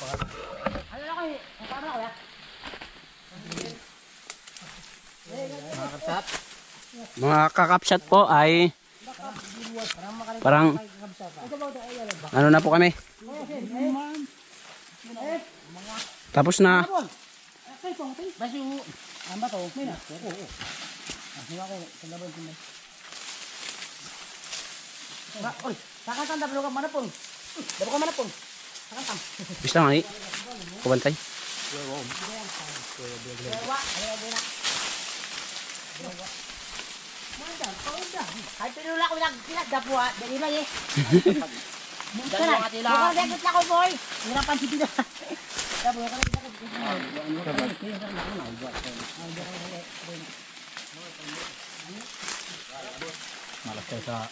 Ano na kayo? Ang tama ko ya? Mga kakapsat po ay parang ano na po kami. Tapos na. Basi ang bato. May na. Oo. Hindi ako kalaban ko. Oy, sakatan dablo ka manapon. Dablo ka manapon. Sakatan. Bisa nga ni. Kubantay. Ay pinula ko nagdapwa, dali lang eh. Dalawa ka tila. Bukan dapat na ko boy. Hirapan si Pino. Dablo ka lang. Malas kayo sa...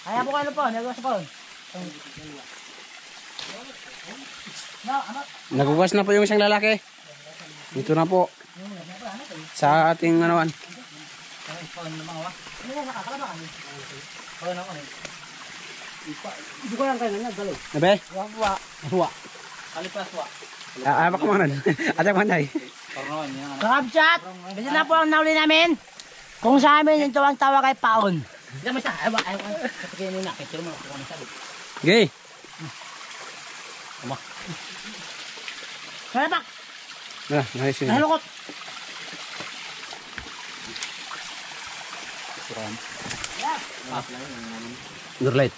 Kaya po kayo po, nagawa sa paon. Nagugas na po yung isang lalaki. Dito na po. Sa ating anawan. Hindi ko lang kayo nagdalo. Nabe? Wa. Huwa. Kalipas wa. Apa ka manan? Atak manday. Parang yan. Kakabsat! Kasi na po ang nauli namin. Kung sa amin, ito ang tawag ay paon. Hindi mo isa. Ayaw. Kapagin nyo na. Kaya mo ako kung sabi. Okay. Kaya pa! Nice. Nahalukot! Underlight.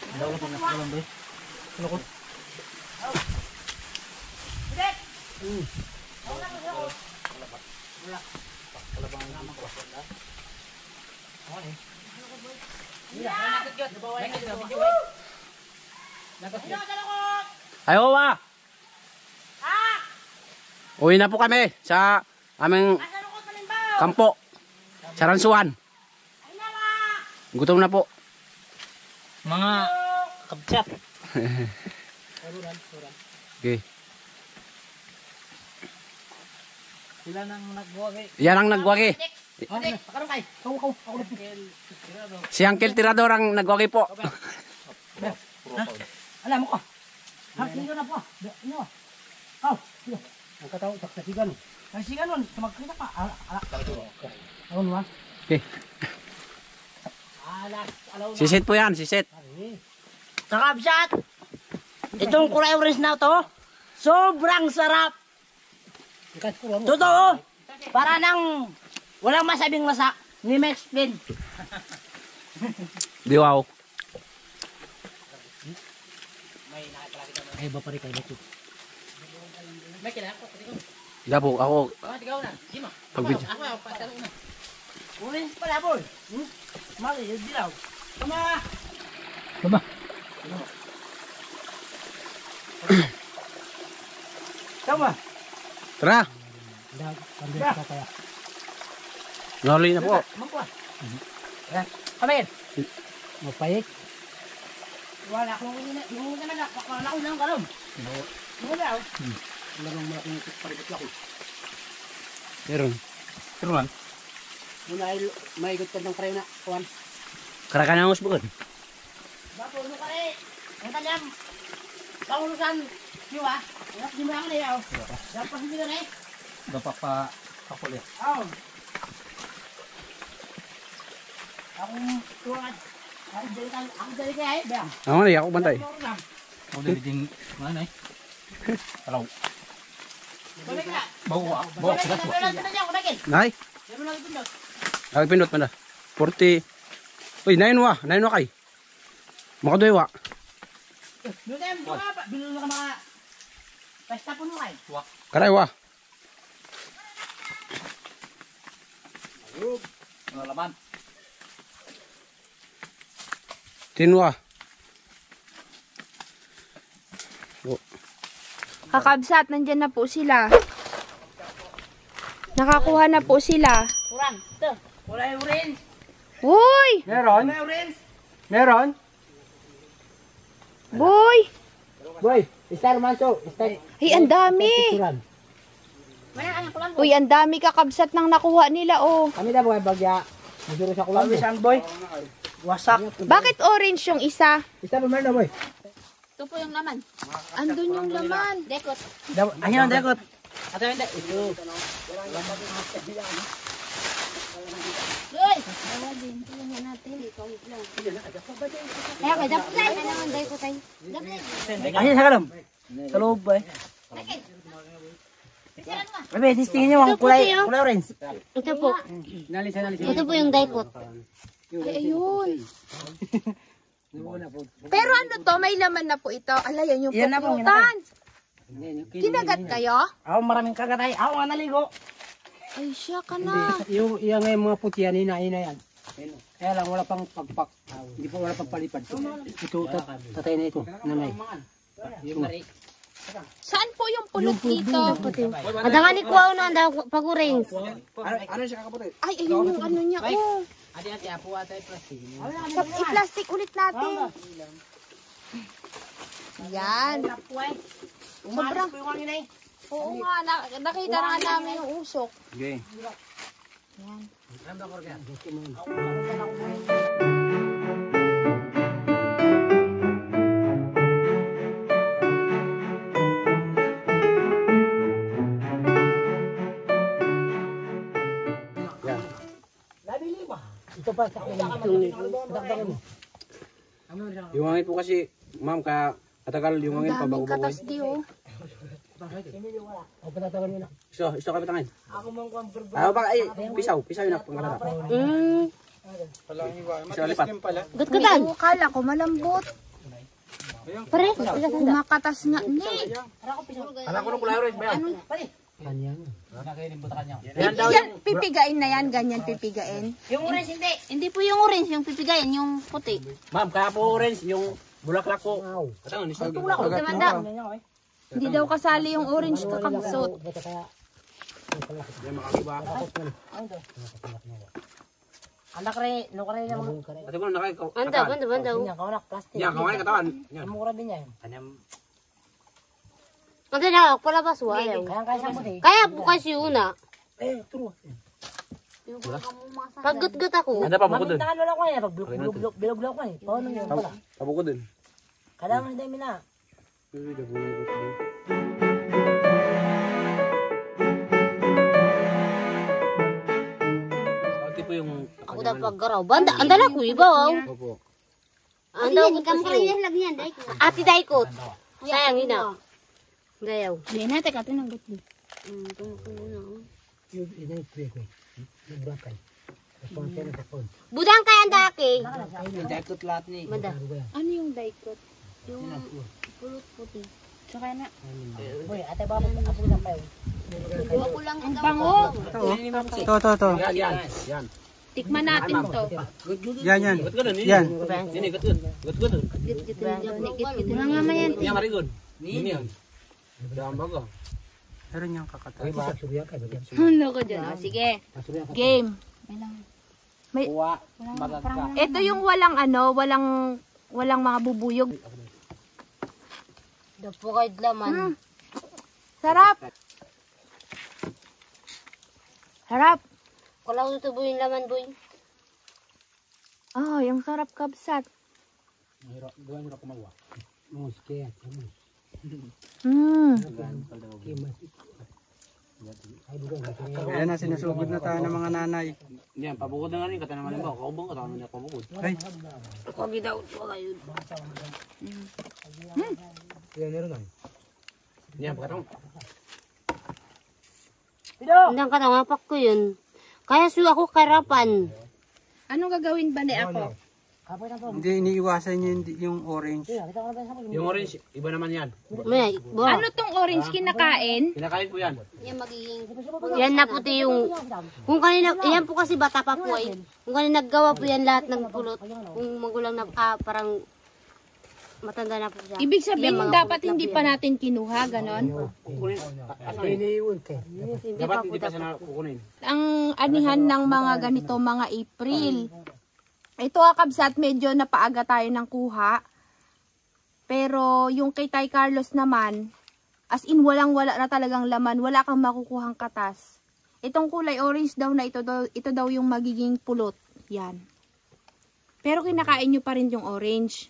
Ayo wa. Uwi na po kami sa aming kampo. Saransuan. Gutom na po. Mga kabsat. Okay. Sila nang nagwagi. Yan ang nagwagi. Pakarong kayo. Ako na. Si Uncle Tirador ang nagwagi po. Alam mo ko. Hakin ko na po. Ano? Oh. Ang kataw, taksigan. Taksigan nun. Magkita pa. Ano naman? Okay. Sisit po yan, sisit. Kakabsat! Itong kulay orange na to, sobrang sarap. Totoo. Para nang walang masabing lasa. Hindi ma-explain. Di wow. Ay, ba pare kayo dito? May kailangan ko. Gabo, ako. Tigaw na. Sino? Pagbidyo. Ako, patalo na. Orange pala, boy. Mali, yung dilaw. Tama! Tama. Tama! Tara. Tara! Noli na po. Magkuha. Kamayin. Mapayik. Wala akong yung naman na. Wala akong lang kalom. Wala ako. Wala akong malaking paribot ako. Meron. Teruan. Muna ay maigot ka ng karayo na. Kuhan. Karakan ang usbukod. Bapo, ano ka eh? Ang tanyam. Pangulusan. Siwa. Ang di mo ang layaw. Dapat hindi ka na eh. Dapat pa kapuli. Oo. Akong tuwad. Ako dali kaya eh. Bayang. Ako na, ako bantay. Ako din din mana eh. Kalau Balik na. bawa Balik sila na. tuwa. Balik na. Balik na. Nay, Balik na. Balik na. ako pindot man da. 40. Uy, nain wa kay. Makadoy wa. Doon tayo mga pa. Binulo ka mga pesta po nung kayo. Karay wa. Ano laman? Tinwa. Kakabsat, nandyan na po sila. Nakakuha na po sila. Kurang. Ito. Kulay orange. Uy! Meron? Kulay orange. Meron? Boy! Boy. Star manso. Star. Ay, ang dami. Maya ang kulang. Uy, ang dami kakabsat nang nakuha nila, oh. Kami na boy bagya. Masuro sa kulang. Isang boy. Wasak. Bakit orange yung isa? Isa pa meron na boy. Ito po yung laman. Andun yung laman. Dekot. Ayun, dekot. At ayun, ito. Uy! Wala din. Tulungan natin. Kaya kaya dapat tayo. Ano naman dekot tayo? Ayun, sa kalom. Sa loob ba eh. Bebe, tingin niyo ang kulay orange. Ito po. Ito po yung daikot. Ay, ayun. Pero ano to, may laman na po ito. Ala, yan yung Yan na po, puklutan. Kinagat kayo? Ako maraming kagatay. Ako nga naligo. Ay, siya ka na. Yung ngayon mga puti yan, ina yan. Kaya lang, wala pang pagpak. Hindi pa wala pang palipad. Ito, tatay na ito. Nanay. Saan po yung pulot dito? Adangan ni kuwaw na ang pag-orange. Ano siya kakaputi? Ay, ayun yung ano niya. Oh. Ati, apo ata yung plastic. I-plastic ulit natin. Yan. Sobrang. Oo nga, nakita na namin yung usok. Okay. Yan. Ito pa sa akin. Dagdagan mo. Yung hangin po kasi, ma'am, katagal yung hangin pa bago Daming katas di oh. O, patatagan mo na. Iso ka patangin. Ako mong kumpir. Ay, pisaw yun ang pangalala. Pisaw lipat. Gutgutan. May ukala ko malambot. Pare, Kumakatas nga ni. Alam ko nung kulay orange ba yan? Kanyang. Yan, pipigain na yan. Ganyan pipigain. yung orange hindi. Hindi po yung orange, yung pipigayan, yung puti. Ma'am, kaya po orange yung bulaklak ko. Katang, nisog. Hindi daw kasali yung orange kakabsot. Yan, makakiba. Anak re, no kare na mga. Ate ko, nakay ko. Banda. Yan, kaunak plastic. Yan, kaway katawan. Yan. Mura din yan. Ante na, palabas wa ayaw. Kaya sa puti. Kaya po kasi una, True. pag gutgut ako, Anda pa bukod dun. Ano lang ko yan, pag bilog-bilog ko eh. Paano yun pala? Pabukod dun. Kailangan dahil na. Ate po yung... ako daw paggaraw. Banda, andala ko ibaw. Opo. Andaw ko kasi. Ati daikot. Sayang ina. Gayaw. Hindi natin ka tinanggot mo. Yung pre ko. Yung brakay. Sponsor na phone. Budang kaya andaki. Dakot lahat ni. Manda. Ano yung daikot? Yung pulot puti. Tsaka na. Boy, ate ba mo ako lang kayo. Ako lang Ang bango. Ito. Yan. Tikman natin to. Yan. Yan. Sini, gutgud. Wala nga man yan. Yan, marigod. Yan. Daang bago. Pero niyang kakatay. Ay, ba surya ka ba? Ano ko dyan? Oh, sige. Game. May, Kuha. Magagka. ito yung walang ano, walang mga bubuyog. Dapo kahit laman. Sarap. Sarap. Kala ko ito yung laman boy. Oh, yung sarap kabsat. Buwan mo kumawa. Muske. Ayan na, sinusugod na tayo ng mga nanay. Yan, pabukod na nga rin. Kata naman ba, kaubang kata naman niya pabukod. Ay, Kagi daw ito kayo. Yan meron lang. yan, pagkatong. Hindang katangapak ko yun. Kaya suya ako karapan. Anong gagawin ba ni ako? Hindi iniiwasan yung orange. Yung orange, iba naman yan. May, ba? Ano tong orange kinakain? Kinakain po yan. Yan magiging, yan na puti yung, kung kanina, yan po kasi bata pa po ay, kung kanina naggawa po yan lahat ng pulot, kung magulang na, parang matanda na po siya. Ibig sabihin Yan, mga dapat pulot na hindi po pa yan. natin kinuha, ganon? Kukunin. Iniiwan ka. Hindi Dapat pa po hindi pa dapat. siya kukunin. Ang anihan ng mga ganito, mga April. Ito kabsat, medyo napaaga tayo ng kuha. Pero yung kay Tay Carlos naman, as in walang-wala na talagang laman, wala kang makukuhang katas. Itong kulay orange daw na ito daw yung magiging pulot. Yan. Pero kinakain nyo pa rin yung orange.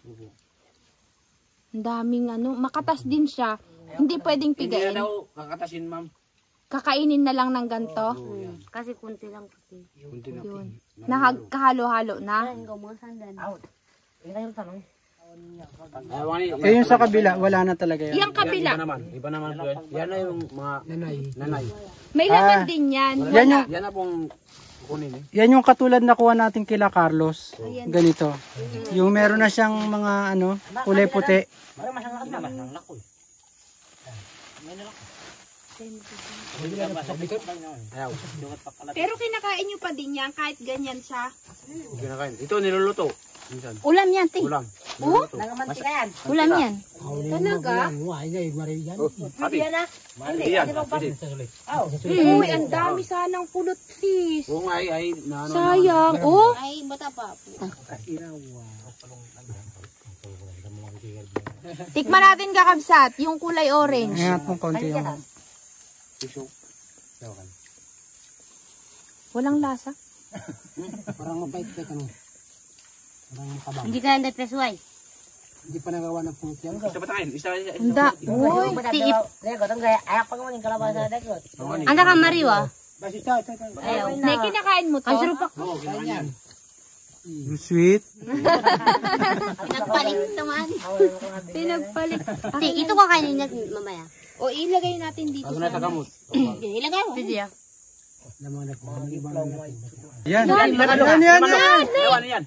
Ang daming ano, makatas din siya. Hindi pwedeng Hindi pigain. na daw kakatasin, ma'am. Kakainin na lang ng ganto. Kasi kunti lang puti. Kunti na. Yun. Kahalo-halo na. Ikaw mga sandan. Eh yung sa kabila, wala na talaga yan. Yung kabila, Iba naman po yan. Yan na yung mga nanay. may laman din yan. Yan yung, Yan na pong kukunin eh. yan yung katulad na kuha natin kila Carlos. Ganito. Yung meron na siyang mga ano, kulay puti. Ayaw. Pero kinakain nyo pa din yan kahit ganyan siya. Kinakain. Ito niluluto. Minsan. Ulam yan, te. Ulam. Oh? Ulam yan. Talaga? Pati. Yan. Uy, ang dami sanang pulot sis. Kung ay na ano. Sayang. Oh, Ay, bata pa. tikman natin kakabsat, yung kulay orange. Ngayon pong konti yung... Piso. Walang lasa. Parang mapait-pait ano. Parang makabang. Hindi ka lang depresway. Hindi pa nagawa ng pulot yan. Isa pa tayo. Isa. Handa. Uy, Tiip. Anda ka mariwa. Ayaw. Nay, kinakain mo to? Ang sarap ako. Oo, kinakain. Sweet. Pinagpalit naman. Pinagpalit. Te, ito kakainin niya mamaya. O, ilagay natin dito Pag na sa... tagamot. Ilagay mo. Sige. Yan. Yan. Yan, yan, yan. Yawan yan.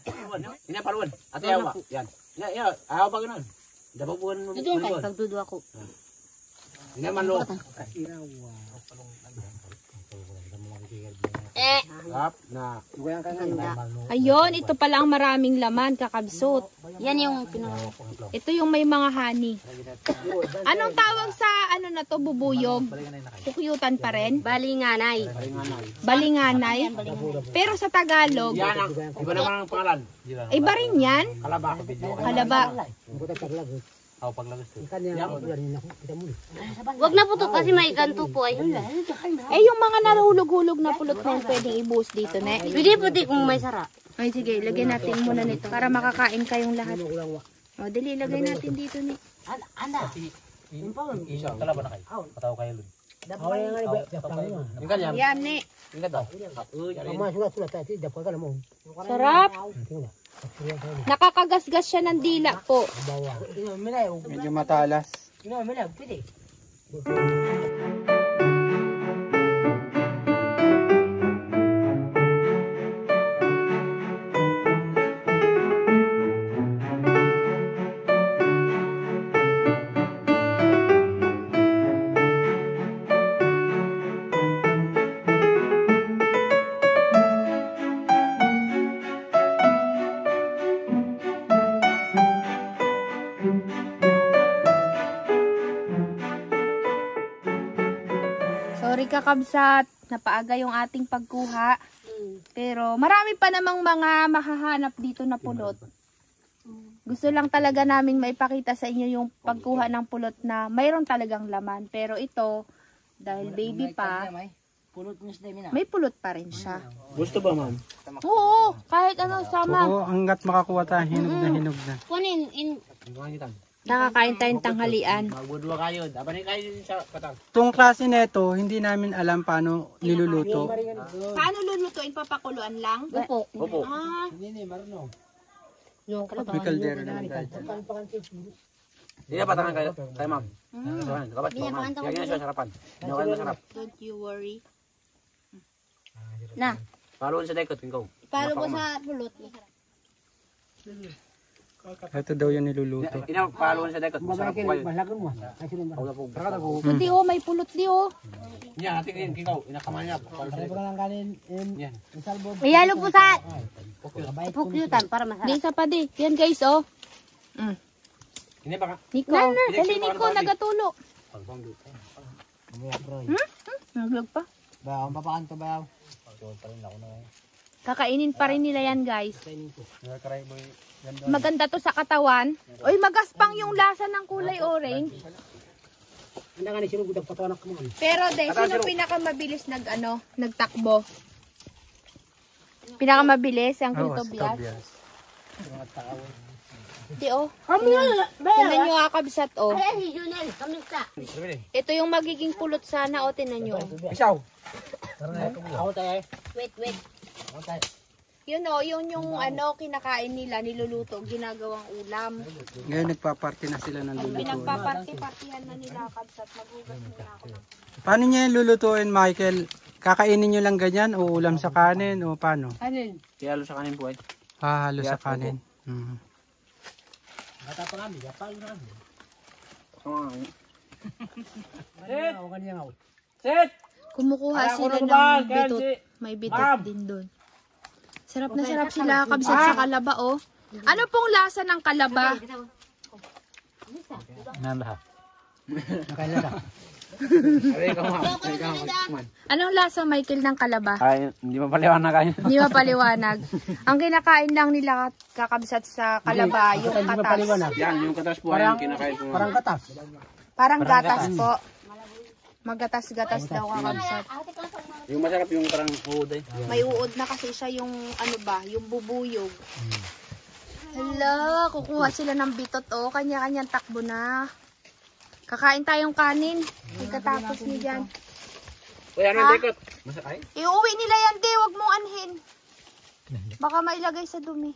Yan paruan. At yawa. Yan. Yan. Ayaw pa ganun. Dababuan mo. Dudu ka. Pagdudu ako. Yan man lo. Sarap na. Ayun, ito pala ang maraming laman, kakabsot. Yan yung pinaka. Ito yung may mga honey. Anong tawag sa ano na to, bubuyog? Kukyutan pa rin? Balinganay. Balinganay? Pero sa Tagalog, Yan ang. Iba naman ang pangalan. iba rin yan? Kalaba. Halaba. Wag na putok kasi may ganto po ay. Eh, yung mga nahulog-hulog na pulot na yun, pwedeng ibuhos dito, ne? Pwede puti kung may sara. Ay, sige, lagyan natin muna nito para makakain kayong lahat. O, dali, lagay natin dito, ne? Isa, kalaba na kayo. Pataw kayo lun. Yung ganyan. Yan, ne? Yung ganyan. Sarap. Nakakagasgas siya ng dila po. Medyo matalas. Sorry kakabsat, napaaga yung ating pagkuha. Pero marami pa namang mga makahanap dito na pulot. Gusto lang talaga naming maipakita sa inyo yung pagkuha ng pulot na mayroon talagang laman. Pero ito, dahil baby pa, may pulot pa rin siya. Gusto ba, ma'am? Oo, kahit ano sama. Oo, hanggat makakuha tayo, hinog na hinog na. Kunin in Nakakain tayong tanghalian. Magbudwa kayo. Dabanin kayo din sa patang. Itong klase nito, hindi namin alam paano niluluto. Paano lulutuin? Papakuluan lang? Opo. Opo. Ah, Yung May kaldero naman tayo. Hindi na patangan kayo. Tayo, ma'am. Kapat po, ma'am. Yan yan siya sarapan. Hindi kayo masarap. don't you worry. na. Paluin sa dekot, tingkaw. Palo ko sa pulot. Ito daw yung niluluto. Ina, paluin sa dekot. Masarap po kayo. Ako na po. Hindi oh, may pulot di oh. Yan, natin yun, tingkaw. Inakamay niya. Yan. Iyalo po sa pukyutan para masarap. Di isa pa di. Yan guys oh. Hindi ba ka? Nico, dali Nico, nagatulo. Naglag pa. Bayaw, papakan to bayaw. Kakainin pa rin nila yan guys. Maganda to sa katawan. Uy, magaspang yung lasa ng kulay orange. Pero de, sino pinakamabilis nagtakbo? Pinakamabilis ang Quinto Bias. Di oh. Tingnan nyo nga kabsat oh. Ay, si Junel, kamusta? Ito yung magiging pulot sana o tingnan nyo. Isaw. Ako tayo. Wait. Ako tayo. Yun oh, yun yung ano kinakain nila, niluluto, ginagawang ulam. Ngayon nagpaparty na sila ng lulutuin. Pinagpaparty-partihan na nila kabsat. Magugas muna ako. Paano niya lulutuin, Michael? Kakainin niyo lang ganyan o ulam sa kanin o paano? Anin? Kaya sa kanin po ay. Halo sa kanin. Bata pa kami. Yapal na kami. Sit! Ako kanina ako. Sit! Kumukuha Para sila ako ng naman, bitot. Kenji. May bitot din doon. Sarap na sarap sila kabsat sa kalaba oh. Ano pong lasa ng kalaba? Nanda. Nakaila na. Anong lasa, Michael, ng kalaba? Ay, hindi pa paliwanag kayo. Hindi mapaliwanag. Ang kinakain lang nila kakabsat sa kalaba, yung Hindi katas. mapaliwanag. Yan, yung katas po ay yung kinakain ko. Parang katas. Parang gatas po. Magatas-gatas daw kakabsat. Yung masarap yung parang uod ay. May uod na kasi siya yung ano ba, yung bubuyog. Hala, kukuha sila ng bitot oh. Kanya-kanyang takbo na. Kakain tayong kanin. Pagkatapos ni dyan. Uy, ano yung tikot? Ay? Iuwi nila yan, di. Huwag mong anhin. Baka mailagay sa dumi.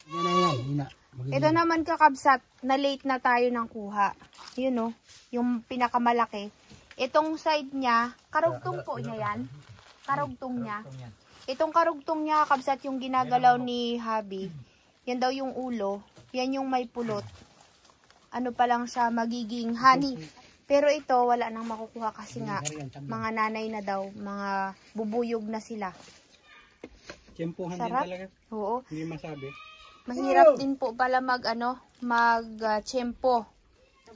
Yan na yan. Hina. Ito naman kakabsat, na late na tayo ng kuha. Yun oh, yung pinakamalaki. Itong side niya, karugtong po niya yan. Karugtong niya. Itong karugtong niya kakabsat yung ginagalaw ni Habi. Yan daw yung ulo. Yan yung may pulot. Ano pa lang siya magiging honey. Pero ito wala nang makukuha kasi nga mga nanay na daw, mga bubuyog na sila. Tiyempuhan din Sarap. talaga. Oo. Hindi masabi. Mahirap din po pala mag-tsempo.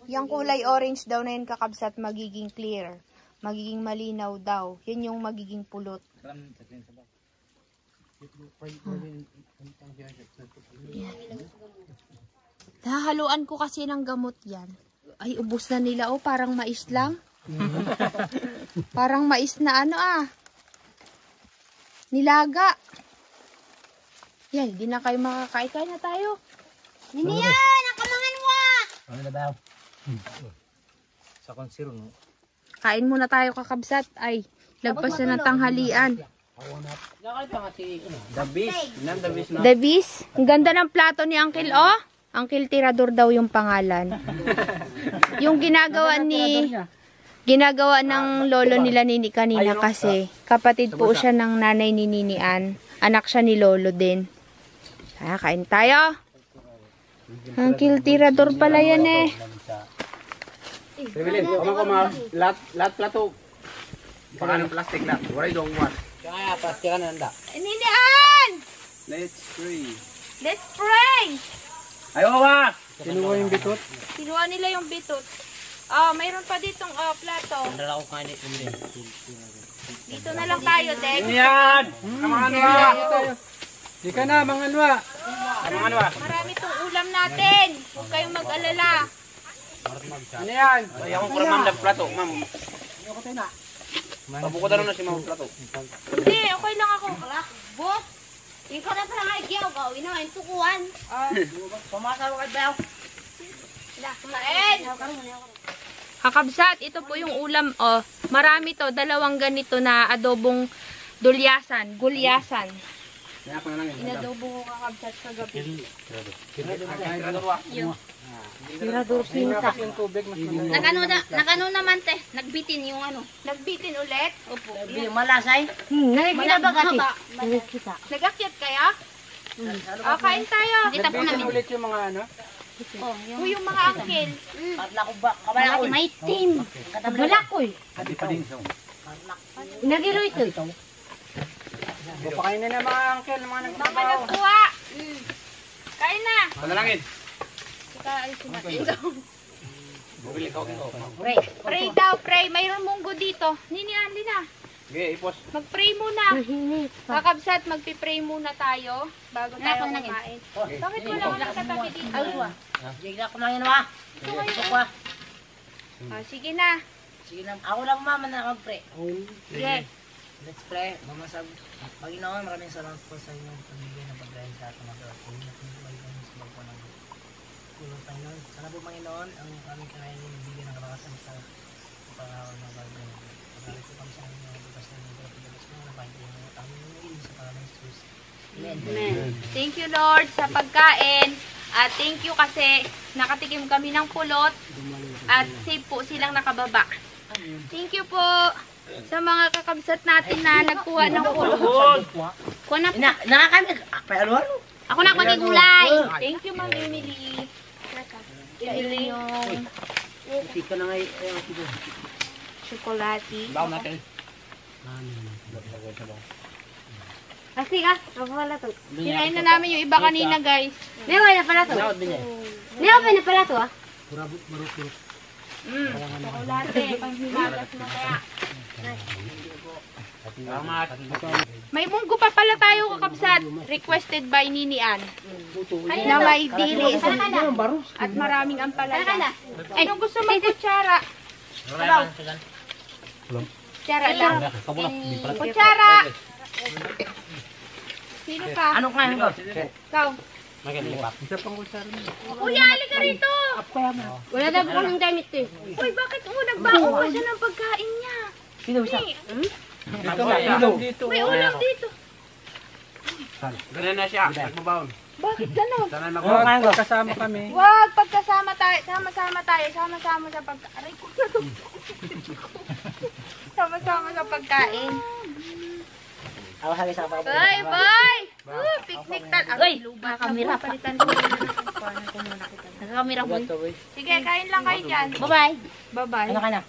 Yung kulay orange daw na yun kakabsat magiging clear. Magiging malinaw daw. Yun yung magiging pulot. Hahaluan ko kasi ng gamot yan. Ay, ubos na nila. Oh, parang mais lang. Parang mais na ano nilaga. Yan, hindi na kayo makakain. Kain na tayo. Niniyan! Nakamangan mo! Ano na daw? Sa konsiro, no? Kain muna tayo kakabsat. Ay, lagpas na ng tanghalian. The beast. Nan the beast, no? Davis, ang ganda ng plato ni Uncle, oh. Uncle Tirador daw yung pangalan. Yung ginagawa ng lolo nila Nini kanina kasi kapatid po siya ng nanay ni Ninian. Anak siya ni lolo din. Kain tayo. Uncle Tirador pala yan eh. Bibilin, ko lahat plato. Baka ng plastic lahat. Wala yung one. Kaya pastikan na nanda. Ninian! Let's pray. Let's pray! Ayaw ba? Kinuha yung bitot. Kinuha nila yung bitot. Oh, mayroon pa ditong plato. Nandala ko kanin. Dito na lang tayo, Dek. Yan! Kamahan ba? Di ka na, mga nwa. Kamahan ba? Marami tong ulam natin. Huwag kayong mag-alala. Ano yan? Ayaw kong kuraman ng plato, ma'am. Pabukod na si ma'am plato. Hindi, okay lang ako. Bot, ikaw na parang ayaw, gawin na, yung tukuan. Pumasaro kay Bel. Kain! Kakabsat, ito po yung ulam. Oh, marami to. Dalawang ganito na adobong dulyasan. Gulyasan. Kaya ako na lang yun. Inadobo ko kakabsat sa gabi. Tirador pinta. Yung tubig, mas Nagano naman te, nagbitin yung ano. Nagbitin ulit. Opo. Yung malasay. Nagkita. Nagakyat kaya? Kain tayo. Dito po namin. ulit yung mga ano. Oh, O yung mga angkel. Patla ko ba? Kabala ko. may team. Wala ko eh. Hindi pa din. Nagiro ito. Pakainin na mga uncle, mga Mga nagtrabaho. nagkuha. Kain na. Panalangin. Saka ayusin natin ito. Bumili ka ako. Pray daw, pray. Mayroon munggo dito. Nini, andi na. Okay, ipos. Mag-pray muna. Kakabsat, magpipray muna tayo bago tayo kumain. Bakit wala ka nagkatabi dito? Sige na kumain na. Ito kayo. Ito ko. Sige na. Sige na. Ako lang mama na mag-pray. Sige. Let's pray. Mama sab. Panginoon, maraming salamat po sa inyong pamilya na pagdahin sa ating mga pulong Panginoon. Sana po Panginoon, ang aming kinain ay bigyan ng kalakasan sa pangaraw ng bagay. Pagkalit po kami sa aming mga bukas na mga pagkakas mo na bahay ng mga aming nangin sa pangalan ng Jesus. Amen. Amen. Thank you Lord sa pagkain. At thank you kasi nakatikim kami ng pulot at safe po silang nakababa. Thank you po sa mga kakabsat natin na nagkuha ng pulot. Kuha na po. Nakakamit. Pero Ako na magigulay. Thank you Ma'am Emily. Emily yung Tika na nga yung chocolate. Baon natin. Kasi wala to. Kinain na namin yung iba kanina guys. May wala pala to. May open na pala to ah. Chocolate. Panghimagas mo kaya. Salamat. May munggo pa pala tayo kakabsat. Requested by Nini Ann. Na may dilis. At maraming ampalaya. Ay, nung gusto mag-kutsara. Kutsara lang. Kutsara! Sino ka? anong kain ko? Ikaw. Kuya, halika rito! Wala daw po ng damit to eh. Uy, bakit nagbago pa siya ng pagkain niya? Sino siya? May ulam dito. Ganun na siya. Nagbabaon. Bakit ganon? Sana Oh, kasama kami. Wag, pagkasama tayo, sama-sama tayo, sama-sama sa pagkain. Aray ko na to. Sama-sama sa pagkain. Ako sabi sa kapag. Bye, bye! Picnic tal. Ay, kamera. Palitan ko muna. Nakakamera po. Sige, kain lang kayo dyan. Bye-bye. Bye-bye. Ano ka na?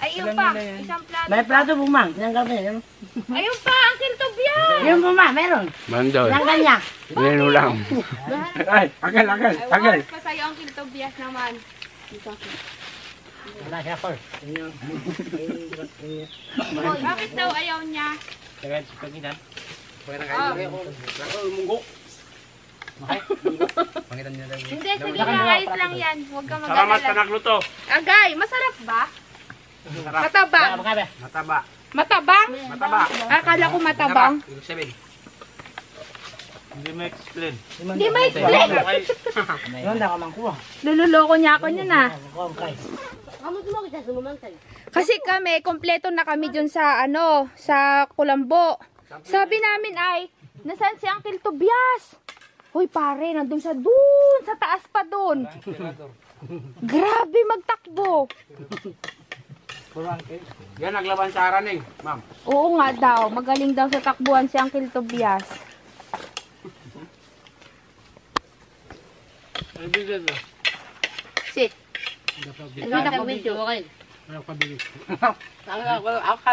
Ay, yun pa. Isang plato. May plato po ma'am. Tinanggal mo yan. Ayun pa, ang kiltobyan. Yun po ma'am, meron. Mandoy. Tinanggal niya. Yan ulam. Ay, agal. Ay, wakas pa sa'yo ang kiltobyas naman. Wala siya for. Bakit daw ayaw niya? Pangitan. Oh. Munggo. Pangitan niya lang. Hindi, sige lang, ayos lang yan. Huwag ka Salamat sa mag-alala. nagluto. Agay, masarap ba? Sarap. Matabang. Mataba. Matabang? Mataba. Akala ko matabang. Sarap. Ibig sabihin. Hindi mo explain. Hindi may explain. Yun na ka mang kuha. Lululoko niya ako niya na. Kamot mo kita sumamantay. Kasi kami, kompleto na kami dun sa, sa Kulambo. Sabi namin ay, nasaan si Uncle Tobias? Hoy pare, nandun sa taas pa dun. Grabe magtakbo. Yan, naglaban sa araning, ma'am. Oo nga daw, magaling daw sa takbuhan si Uncle Tobias. Sit. Hindi na po video, okay. Ako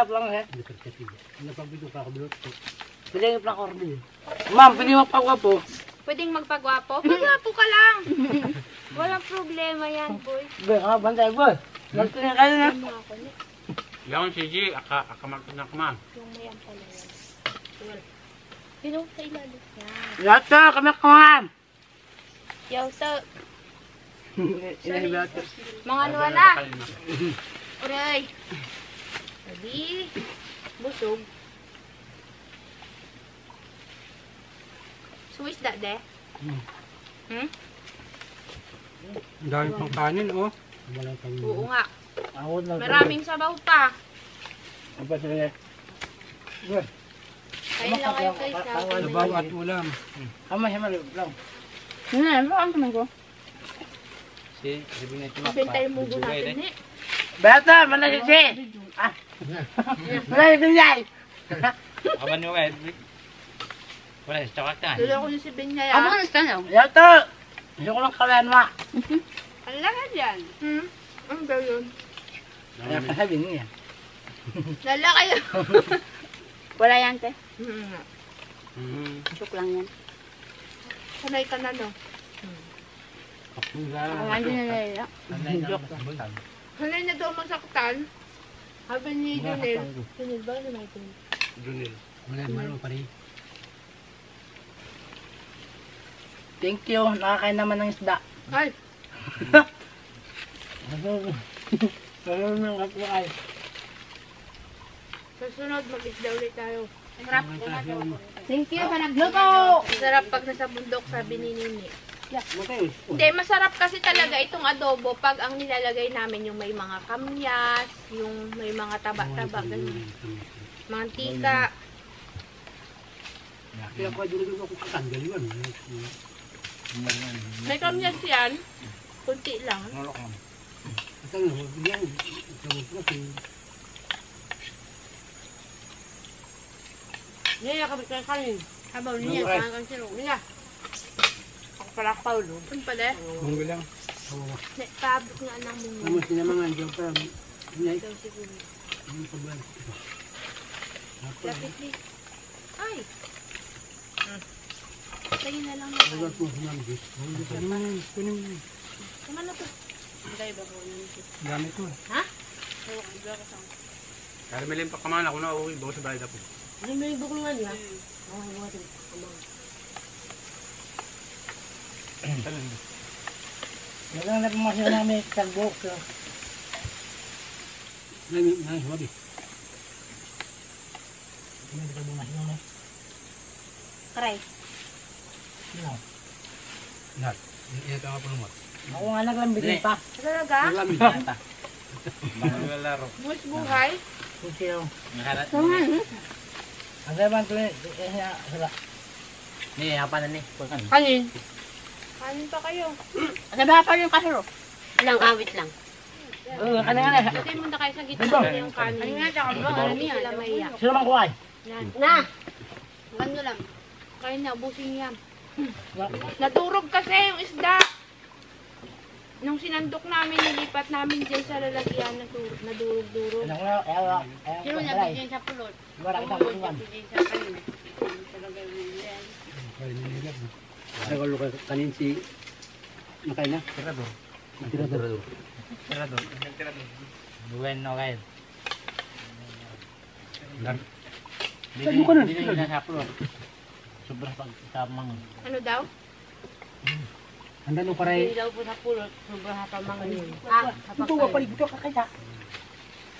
lang eh. Pwede yung plakor din. Ma'am, pwede yung magpagwapo. Pwedeng magpagwapo? Magwapo ka lang. Walang problema yan, boy. Boy, bantay boy. Nagtingin kayo na. Yan, si G, akamak ma'am. Pero sa ilalim niya. Yato, kami kuhan. Yaw sa... Mga luwa na. Uray. Sabi. Busog. So is that there? Hmm? Ang dami pang kanin, oh. Oo nga. Ako lang. Maraming sabaw pa. Apa sila? Kain lang kayo guys. Sabaw at ulam. Ama siya malibog lang. Ano ang naman ko? Si, sabi na ito. Bintay mo natin eh. Bata, manasip siya. Ah. Manasip siya. Kaban nyo kayo. Wala, tsakak na. Tuloy ko si Binyay Amo ah. na sa ano? Yato. Hindi ko lang kalan ma. Ang laka dyan. Ang daw yun. Kaya kasabi niya. Lala kayo. Wala yan, te. Mm. Joke lang yan. Sanay ka na no. Ang ano na nila. Sanay na daw masaktan. Sabi ni Junel. Junel ba? Ano naman Junel? Junil. Wala pa rin. Thank you. Nakakain naman ng isda. Ay! Ano nang kapuay? Sa sunod, mag-isda ulit tayo. Sarap. Thank you sa nagluto! Sarap pag nasa bundok, sabi ni Nini. Hindi, masarap kasi talaga itong adobo pag ang nilalagay namin yung may mga kamyas, yung may mga taba-taba, ganun. Mantika. Kaya pa dito ako katanggal yun. May kamyas yan. Kunti lang. At ano, yan. Niya kabit ka kanin. Habaw Niya niya. kanang siro. Niya. Ako pala paulo. Ano pala? Munggo lang. Pabot nga ng bunga. Kamu sinamangan dyan pa. Yan. Ikaw siguro. Ang pagbuhan. Lapit ni. Ay! Tingin na lang Pagbuhan natin. mo sinamangan. Hindi ka naman. Kunin mo. Kuman na to. Hindi ba ko yun? Gamit ko. Ha? Oo, hindi ako sa Kaya milim pa kaman ako na uwi. Bago sa bayad ako. Ano may bukong nga niya? Ako buhatin. Wala na pumasya namin tagbok. Nay, wabi. Hindi ka pumasya namin. Karay. Lahat. Yan ka nga po lumot. Ako nga naglambigin pa. Talaga? Lamig. Maglalaro. Mus buhay? Kasi yung... Saan? Ang sabi ito eh. Sala. Ni, apa na ni? Kanin. Kanin pa kayo. Sabi pa yung kasiro. Lang, awit lang. Oo, kanina na. Kasi muna kayo sa gitna yung kanin. Ano nga, tsaka bro, ano niya? Sila may iyak. Sino mang kuhay? Yan. Na! Ganda lang. Kayo na, ubusin yan. Nadurog kasi yung isda. Nung sinandok namin, nilipat namin dyan sa lalagyan, nadurog-durog. Ano ko na? Ayaw. Sino niya bigyan sa pulot? Wala kita Pulot kuhan. niya bigyan sa kanin. Talaga yung yan. Nagalo ka kanin si... Nakain na? Tirador. Tirador. Tirador. Buwan na kayo. Saan mo ka na? Hindi na sa sobrang pagkamang. Ano daw? Handa nung paray. Hindi daw po sa pulot, sobrang hapamangan yun. Ito nga pala, ito ka kaya.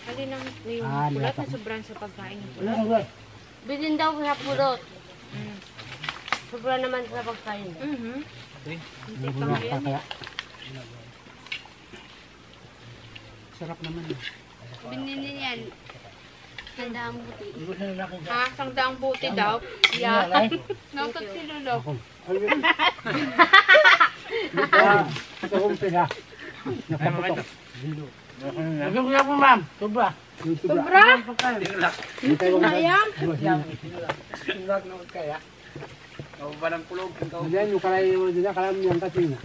Halin ang yung Ah, pulat nilata. na sobrang sa pagkain ng Wala pulat. nga. Bilhin daw po sa pulot. Mm. Sobrang naman sa pagkain. Mhm. Hindi Hindi ko pa na ngayon. kaya. Sarap naman. Binili yan. Tanda ang buti. Gusto na nakin siya. Ha? Sangdaang buti daw? Yeah. Nakot si Lolo. Ito kong pera. Nakaputok. Gusto ko po ma'am. Sobra. Sobra? Sayang. Sinag na kaya. Ako ba ng kulog? Diyan yung kalay mo dyan, kalam niyan kasi na.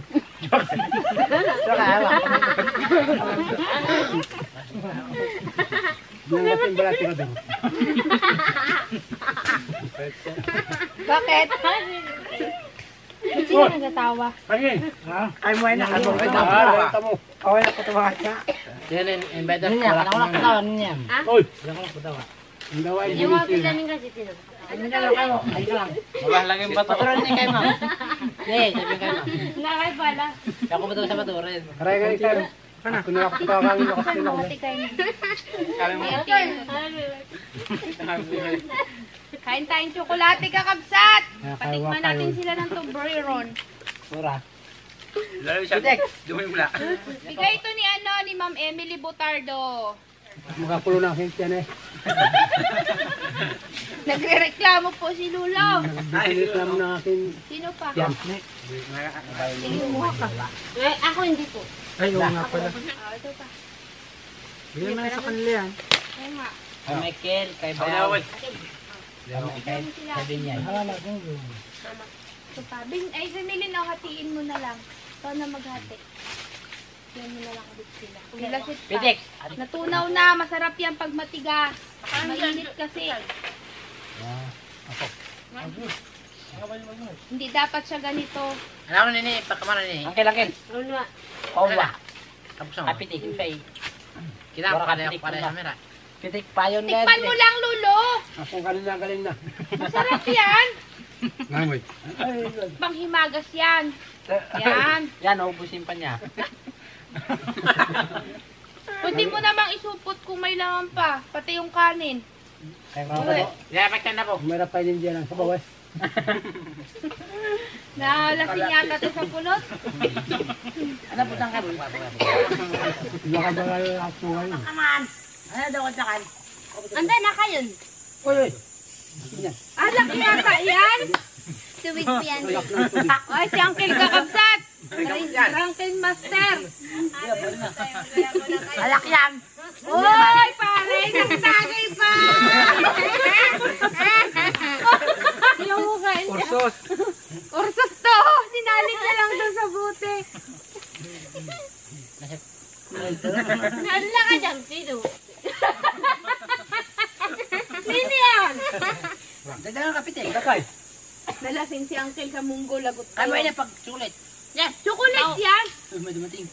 Saka awa. Diyan kasi yung balat tirador. Bakit? Sino nagatawa? Pagin. Ay mo ay nakabog. Ay, mo. Away na patawa siya. Yan, invite us. Niya, wala patawa niya. Oy. Wala patawa. Ang daw ay Yung mga bilis vitamin kasi sino. Ano na lang kayo? Ay ka lang. Malalagay yung bato. Paturan niya kayo ma'am. Hindi, sabi kayo ma'am. Nakay pala. Ako ba ito sa paturan? Karay kayo kayo. Ako na ako kakangin ako Saan sila. makati kayo? Kala mo. Kain tayong tsokolate kakabsat. Kaya Patikman kayo. natin sila ng Toblerone. Sura. Lalo siya. Dumimula. Bigay ito ni ni Ma'am Emily Botardo. Makapulo ng hensya na eh. Nagrereklamo po si Lulo. Nagreklamo ng aking Sino pa? yan. Eh, ako hindi po. Ay, oo nga pala. Ito pa. Bigyan mo na sa kanila yan. Ayun nga. Kay Michael, kay Ako na, Bayaw. away. Kaya sila. Kay Binyan. Ito pa. Ay, Sanilin, hatiin mo na lang. Ito na maghati. Yan mo na lang ulit sila. Nilasit pa. Pitik. Natunaw na. Masarap yan pag matigas. Mainit kasi. Hindi dapat siya ganito. Alam mo nini, pakamana nini. Angkel, angkel. Ano na? Paula. Tapos mo. Pitik, siya Kita Wala pa rin pitik para pa. sa camera. Pitik pa yun guys. Tikpan mo lang, Lulo. Akong kanila galing na. Masarap yan. Ngamoy. Panghimagas yan. Yan. Yan, ubusin pa niya. Pwede mo namang isupot kung may laman pa. Pati yung kanin. Kaya mga Yeah, pagtan na po. Umarap kayo din dyan ang sabaw eh. Nalasing yata to sa pulot. Ano po tang kabo? Nakabagal ako ngayon. Ano daw ka kan? Anda na kayo. Uy! Alak yata yan. Tubig po yan. Ay, si Uncle Kakabsat. Drunken Master. Alak yan! Uy, pare, nagsagay pa. Yung mukha niya. Ursos. Ursos to. Sinalit na lang doon sa buti. Naalala ka dyan, sino? Sino yan? Dagdagan ng kapit eh. Kakay! Nalasing si Uncle sa munggo. Lagot Ay, may kayo. na pag sulit. Yes, chocolate yan. May dumating.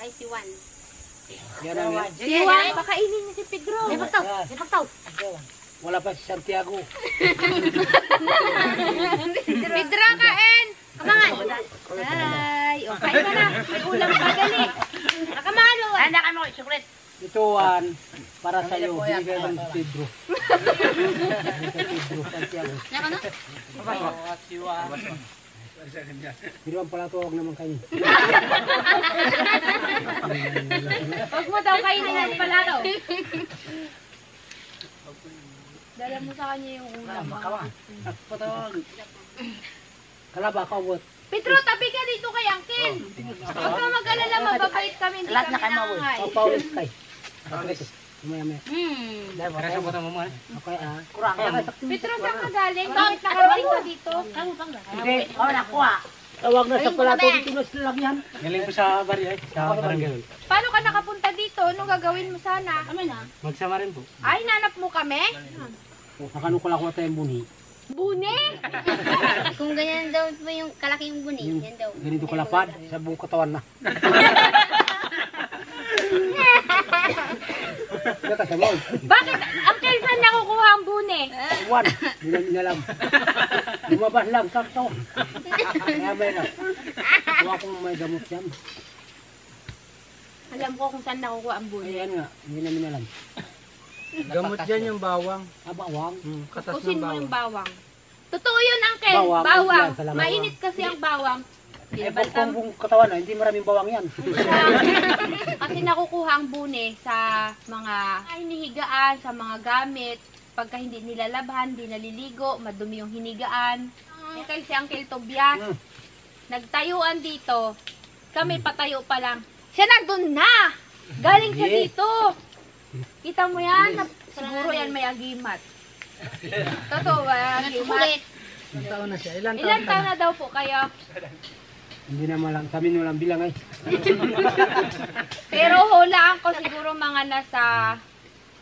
Ay, si Juan. Yan ang yan. Iwan, pakainin niya si Pedro. Ipagtaw. Wala pa si Santiago. Pedro, kain. Kamangan. Ay, okay ka na. May ulam ka dali. Kamangan mo. Handa ka mo, sulit. Ito, para sa'yo. Binigay ng Pedro. Pedro, Santiago. Naka na? Pero ang palatawag naman kayo. Huwag mo daw kainin yan pala daw. Dala mo sa kanya yung ulam. Patawag. Kalaba, kawat. Pedro, tabi ka dito kay Uncle. Huwag ka mag-alala, mababait kami. Hindi Lahat na kami kayo, nangangay. Papawis kay. Mamaya-maya. Kaya sa mo man. Okay, Kurang yan. Pedro, saan ka galing? Bakit nakarating ka dito? Hindi. Oh, nakuha. Tawag na sa palatawag dito na sila lagyan. Galing po sa barya sa barangay. Paano ka nakapunta dito? Anong gagawin mo sana? Magsama rin po. Ay, nanap mo kami? Nakano ko lang ko tayong buni. Bune? Kung ganyan daw po yung kalaking buni, yan daw. Ganito kalapad sa buong katawan na. Kaya sa mall. Bakit? Uncle, saan nakukuha ang bune? Iwan. Hindi namin alam. Lumabas lang. Sakto. Kaya may na. Huwag akong may gamot yan. Alam ko kung saan nakukuha ang bune. Ayan nga. Hindi namin alam. Gamot dyan yung bawang. Bawang. Katas Kusin ng mo yung bawang. bawang. Totoo yun, Uncle. Bawang. Bawang. Yan, salamat. Mainit kasi ang bawang. Eh, kung buong katawan na, hindi maraming bawang yan. Kasi nakukuha ang bune sa mga hinihigaan, sa mga gamit. Pagka hindi nilalabhan, hindi naliligo, madumi yung hinigaan. Kaya si Uncle Tobias, nagtayuan dito. Kami patayo pa lang. Siya nandun na! Galing siya dito! Kita mo yan? Siguro yan may agimat. Totoo ba? Agimat? Ilang taon na siya? Ilan taon na daw po kayo? Hindi naman lang. Kami walang bilang ay. Pero hulaan ko siguro mga nasa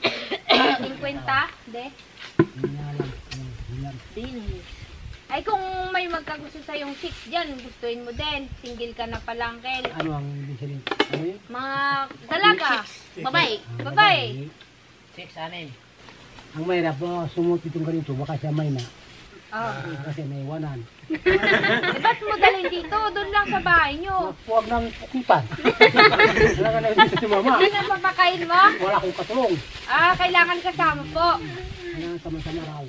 50, de? Hindi na alam. Ay kung may magkagusto sa yung 6 dyan, gustuin mo din. Single ka na palang, Kel. Ano ang ibig sabihin? Ano yun? Mga dalaga. Babae. Babae. 6, 6. Ang mahirap, sumot itong ganito, baka siya may na. Oh. Kasi may iwanan. Eh, ba't mo dalhin dito? Doon lang sa bahay nyo. Huwag nang pukipan. Wala ka na dito si mama. Ano ang papakain mo? Wala akong katulong. Kailangan kasama po. Kailangan sama-sama raw.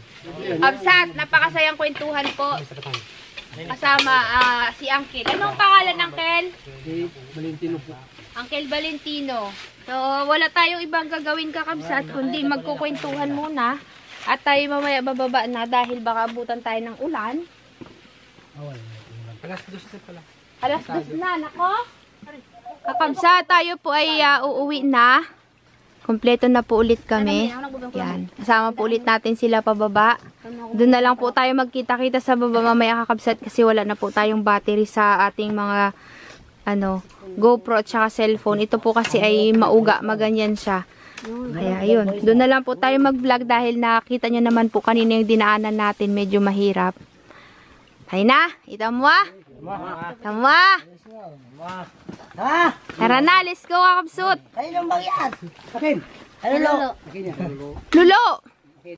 Absat, napakasayang kwentuhan po. Kasama si Uncle. Anong pangalan, Uncle? Si Valentino po. Uncle Valentino. So, wala tayong ibang gagawin kakabsat, kundi magkukwentuhan muna. At tayo mamaya bababa na dahil baka abutan tayo ng ulan. Alas 12 pala. Alas 2 na, nako. Kakabsat, tayo po ay uuwi na. Kompleto na po ulit kami. Yan. Kasama po ulit natin sila pababa. Doon na lang po tayo magkita-kita sa baba mamaya kakabsat kasi wala na po tayong battery sa ating mga GoPro at saka cellphone. Ito po kasi ay mauga, maganyan siya. Kaya ayun, doon na lang po tayo mag-vlog dahil nakita nyo naman po kanina yung dinaanan natin, medyo mahirap. Tayo na, itamwa. Itamwa. Tara na, let's go kakabsut. Kayo lang bang yan? Akin! Ano lo? Akin yan. Lulo.